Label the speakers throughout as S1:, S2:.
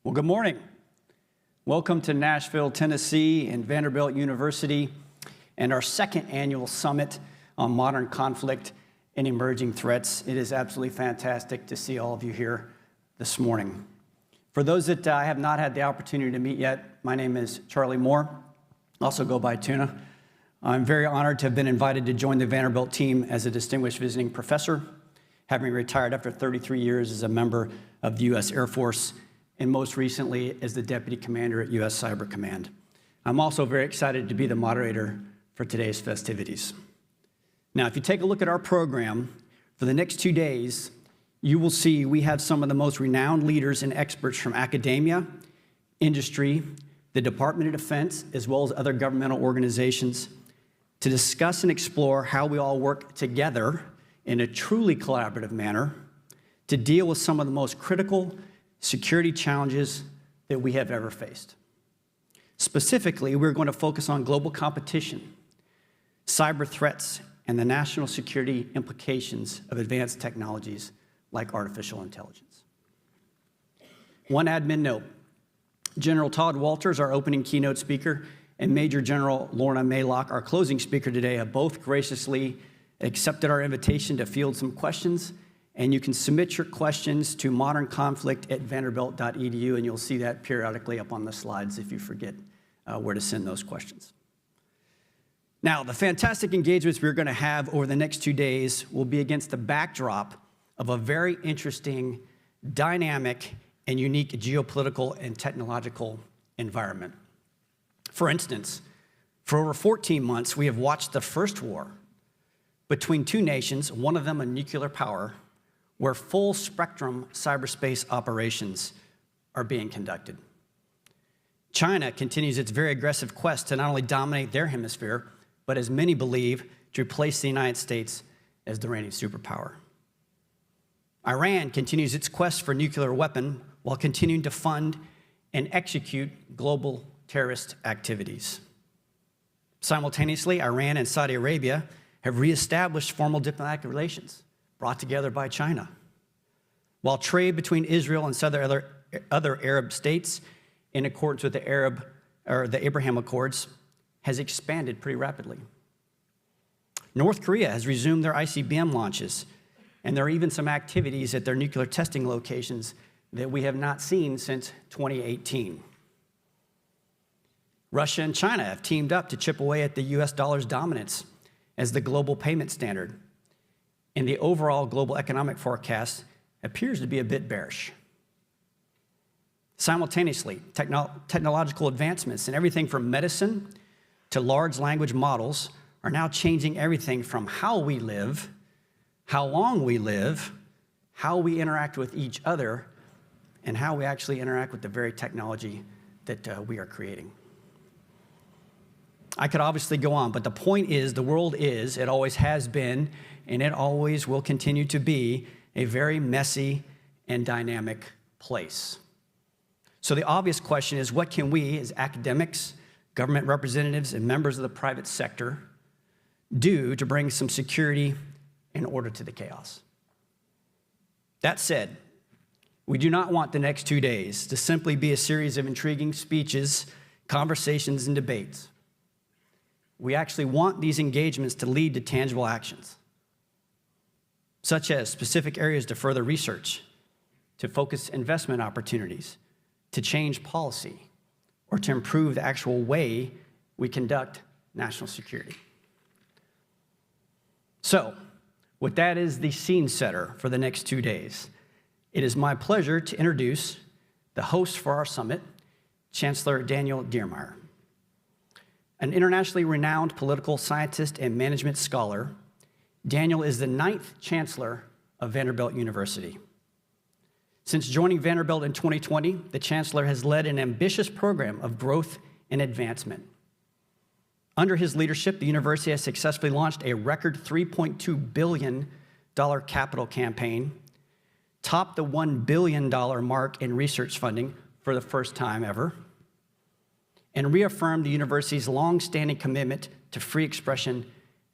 S1: Well, good morning. Welcome to Nashville, Tennessee and Vanderbilt University and our second annual summit on modern conflict and emerging threats. It is absolutely fantastic to see all of you here this morning. For those that I have not had the opportunity to meet yet, my name is Charlie Moore, also go by Tuna. I'm very honored to have been invited to join the Vanderbilt team as a distinguished visiting professor, having retired after 33 years as a member of the U.S. Air Force and most recently as the Deputy Commander at U.S. Cyber Command. I'm also very excited to be the moderator for today's festivities. Now, if you take a look at our program, for the next 2 days, you will see we have some of the most renowned leaders and experts from academia, industry, the Department of Defense, as well as other governmental organizations to discuss and explore how we all work together in a truly collaborative manner to deal with some of the most critical security challenges that we have ever faced. Specifically, we're going to focus on global competition, cyber threats, and the national security implications of advanced technologies like artificial intelligence. One admin note, General Todd Walters, our opening keynote speaker, and Major General Lorna Maylock, our closing speaker today, have both graciously accepted our invitation to field some questions, and you can submit your questions to modernconflict@vanderbilt.edu, and you'll see that periodically up on the slides if you forget where to send those questions. Now, the fantastic engagements we're going to have over the next 2 days will be against the backdrop of a very interesting, dynamic, and unique geopolitical and technological environment. For instance, for over 14 months, we have watched the first war between two nations, one of them a nuclear power, where full spectrum cyberspace operations are being conducted. China continues its very aggressive quest to not only dominate their hemisphere, but as many believe, to replace the United States as the reigning superpower. Iran continues its quest for a nuclear weapon while continuing to fund and execute global terrorist activities. Simultaneously, Iran and Saudi Arabia have reestablished formal diplomatic relations brought together by China, while trade between Israel and several other Arab states, in accordance with the Abraham Accords, has expanded pretty rapidly. North Korea has resumed their ICBM launches, and there are even some activities at their nuclear testing locations that we have not seen since 2018. Russia and China have teamed up to chip away at the US dollar's dominance as the global payment standard, and the overall global economic forecast appears to be a bit bearish. Simultaneously, technological advancements in everything from medicine to large language models are now changing everything from how we live, how long we live, how we interact with each other, and how we actually interact with the very technology that we are creating. I could obviously go on, but the point is the world is, it always has been, and it always will continue to be a very messy and dynamic place. So the obvious question is, what can we as academics, government representatives, and members of the private sector do to bring some security and order to the chaos? That said, we do not want the next 2 days to simply be a series of intriguing speeches, conversations, and debates. We actually want these engagements to lead to tangible actions, such as specific areas to further research, to focus investment opportunities, to change policy, or to improve the actual way we conduct national security. So, with that as the scene setter for the next 2 days, it is my pleasure to introduce the host for our summit, Chancellor Daniel Diermeier. An internationally renowned political scientist and management scholar, Daniel is the 9th Chancellor of Vanderbilt University. Since joining Vanderbilt in 2020, the Chancellor has led an ambitious program of growth and advancement. Under his leadership, the university has successfully launched a record $3.2 billion capital campaign, topped the $1 billion mark in research funding for the first time ever, and reaffirmed the university's long-standing commitment to free expression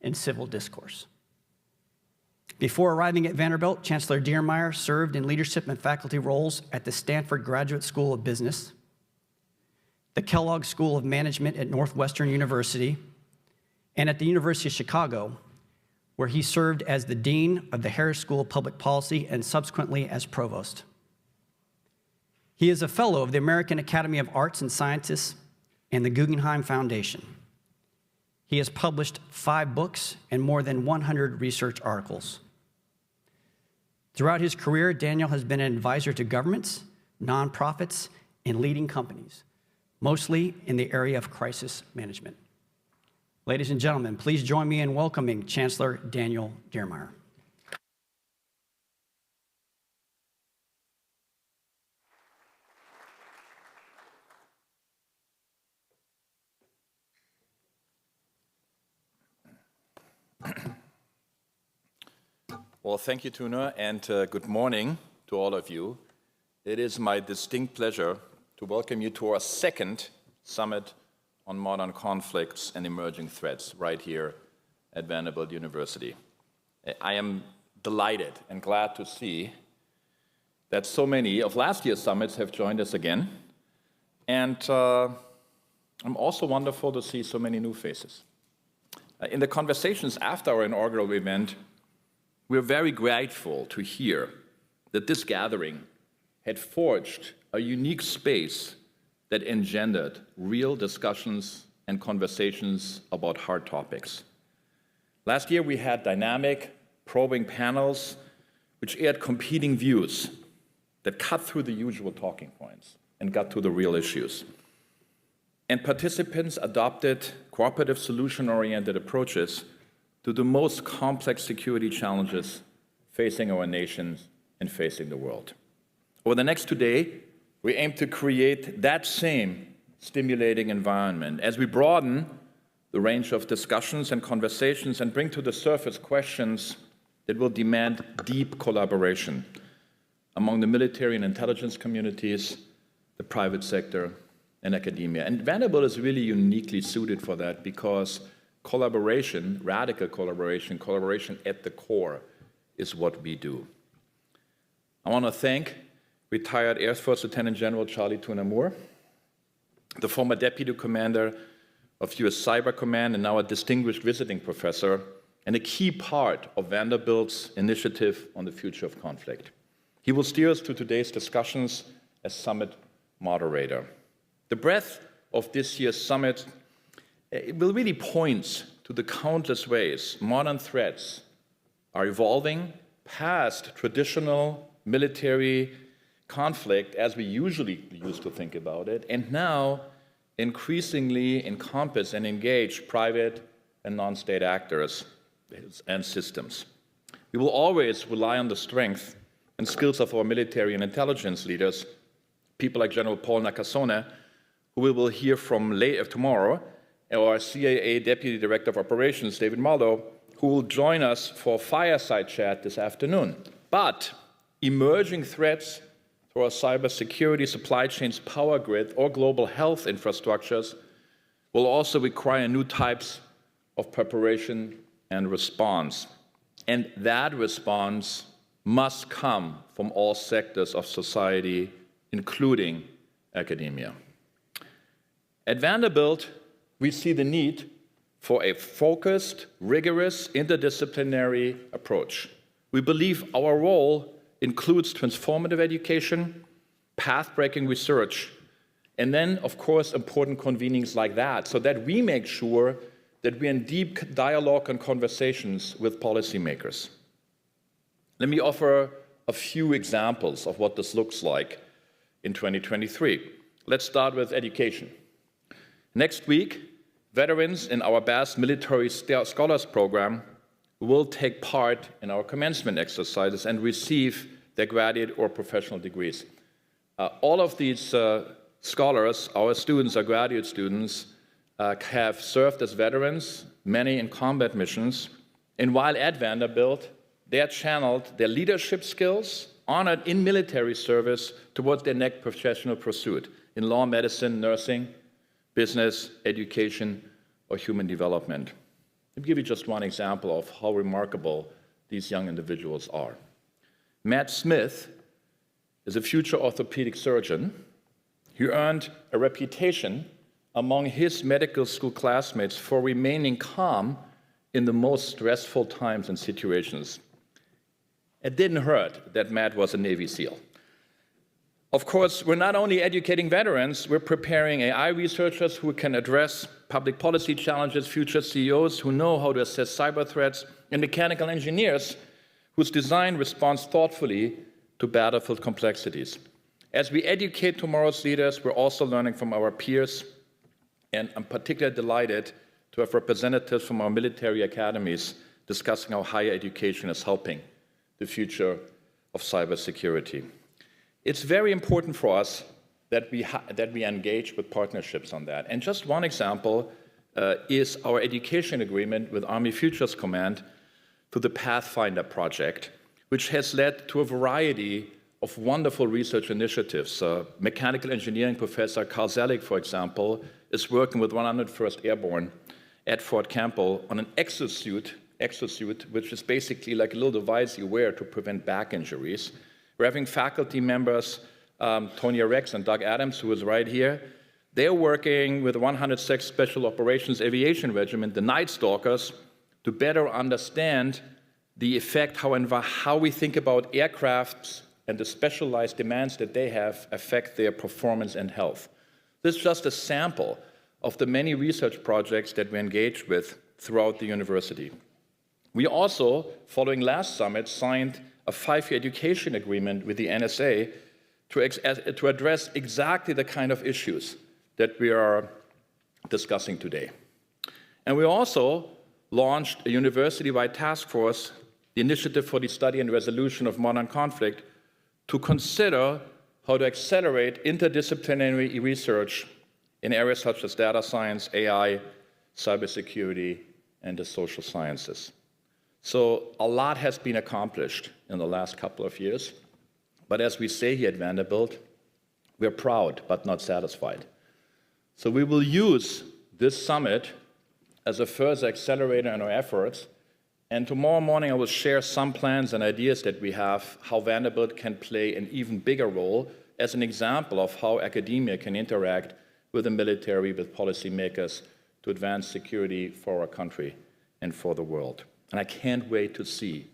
S1: and civil discourse. Before arriving at Vanderbilt, Chancellor Diermeier served in leadership and faculty roles at the Stanford Graduate School of Business, the Kellogg School of Management at Northwestern University, and at the University of Chicago, where he served as the Dean of the Harris School of Public Policy and subsequently as Provost. He is a Fellow of the American Academy of Arts and Sciences and the Guggenheim Foundation. He has published 5 books and more than 100 research articles. Throughout his career, Daniel has been an advisor to governments, nonprofits, and leading companies, mostly in the area of crisis management. Ladies and gentlemen, please join me in welcoming Chancellor Daniel Diermeier.
S2: Well, thank you, Tuna, and good morning to all of you. It is my distinct pleasure to welcome you to our second Summit on Modern Conflicts and Emerging Threats right here at Vanderbilt University. I am delighted and glad to see that so many of last year's summits have joined us again, and I'm also wonderful to see so many new faces. In the conversations after our inaugural event, we're very grateful to hear that this gathering had forged a unique space that engendered real discussions and conversations about hard topics. Last year, we had dynamic, probing panels which aired competing views that cut through the usual talking points and got to the real issues. And participants adopted cooperative, solution-oriented approaches to the most complex security challenges facing our nations and facing the world. Over the next 2 days, we aim to create that same stimulating environment as we broaden the range of discussions and conversations and bring to the surface questions that will demand deep collaboration among the military and intelligence communities, the private sector, and academia. And Vanderbilt is really uniquely suited for that because collaboration, radical collaboration, collaboration at the core is what we do. I want to thank retired Air Force Lieutenant General Charlie Tuna Moore, the former Deputy Commander of U.S. Cyber Command and now a distinguished visiting professor and a key part of Vanderbilt's initiative on the future of conflict. He will steer us through today's discussions as summit moderator. The breadth of this year's summit it will really point to the countless ways modern threats are evolving past traditional military conflict as we usually used to think about it, and now increasingly encompass and engage private and non-state actors and systems. We will always rely on the strength and skills of our military and intelligence leaders, people like General Paul Nakasone, who we will hear from tomorrow, our CAA Deputy Director of Operations, David Marlowe, who will join us for a fireside chat this afternoon. But emerging threats to our cybersecurity, supply chains, power grid, or global health infrastructures will also require new types of preparation and response. And that response must come from all sectors of society, including academia. At Vanderbilt, we see the need for a focused, rigorous, interdisciplinary approach. We believe our role includes transformative education, path-breaking research, and then, of course, important convenings like that, so that we make sure that we're in deep dialogue and conversations with policymakers. Let me offer a few examples of what this looks like in 2023. Let's start with education. Next week, veterans in our BAS Military Scholars Program will take part in our commencement exercises and receive their graduate or professional degrees. All of these scholars, our students, our graduate students, have served as veterans, many in combat missions, and while at Vanderbilt, they have channeled their leadership skills honored in military service towards their next professional pursuit in law, medicine, nursing, business, education, or human development. Let me give you just one example of how remarkable these young individuals are. Matt Smith is a future orthopedic surgeon. He earned a reputation among his medical school classmates for remaining calm in the most stressful times and situations. It didn't hurt that Matt was a Navy SEAL. Of course, we're not only educating veterans, we're preparing AI researchers who can address public policy challenges, future CEOs who know how to assess cyber threats, and mechanical engineers whose design responds thoughtfully to battlefield complexities. As we educate tomorrow's leaders, we're also learning from our peers, and I'm particularly delighted to have representatives from our military academies discussing how higher education is helping the future of cybersecurity. It's very important for us that we engage with partnerships on that. And just one example is our education agreement with Army Futures Command through the Pathfinder project, which has led to a variety of wonderful research initiatives. Mechanical engineering professor Carl Zelig, for example, is working with 101st Airborne at Fort Campbell on an exosuit, which is basically like a little device you wear to prevent back injuries. We're having faculty members, Tonya Rex and Doug Adams, who is right here. They're working with the 106th Special Operations Aviation Regiment, the Night Stalkers, to better understand the effect, how we think about aircrafts and the specialized demands that they have affect their performance and health. This is just a sample of the many research projects that we engage with throughout the university. We also, following last summit, signed a 5-year education agreement with the NSA to address exactly the kind of issues that we are discussing today. And we also launched a university-wide task force, the Initiative for the Study and Resolution of Modern Conflict, to consider how to accelerate interdisciplinary research in areas such as data science, AI, cybersecurity, and the social sciences. So a lot has been accomplished in the last couple of years. But as we say here at Vanderbilt, we're proud but not satisfied. So we will use this summit as a further accelerator in our efforts. And tomorrow morning, I will share some plans and ideas that we have, how Vanderbilt can play an even bigger role as an example of how academia can interact with the military, with policymakers to advance security for our country and for the world. And I can't wait to see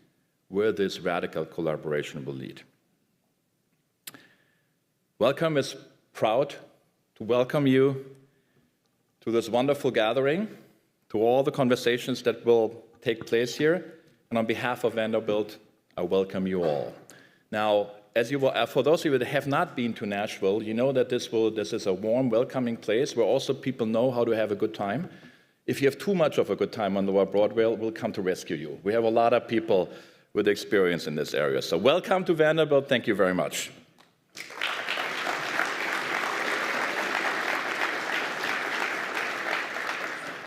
S2: where this radical collaboration will lead. Welcome is proud to welcome you to this wonderful gathering, to all the conversations that will take place here. And on behalf of Vanderbilt, I welcome you all. Now, for those of you that have not been to Nashville, you know that this is a warm, welcoming place where also people know how to have a good time. If you have too much of a good time on Lower Broadway, we'll come to rescue you. We have a lot of people with experience in this area. So welcome to Vanderbilt. Thank you very much.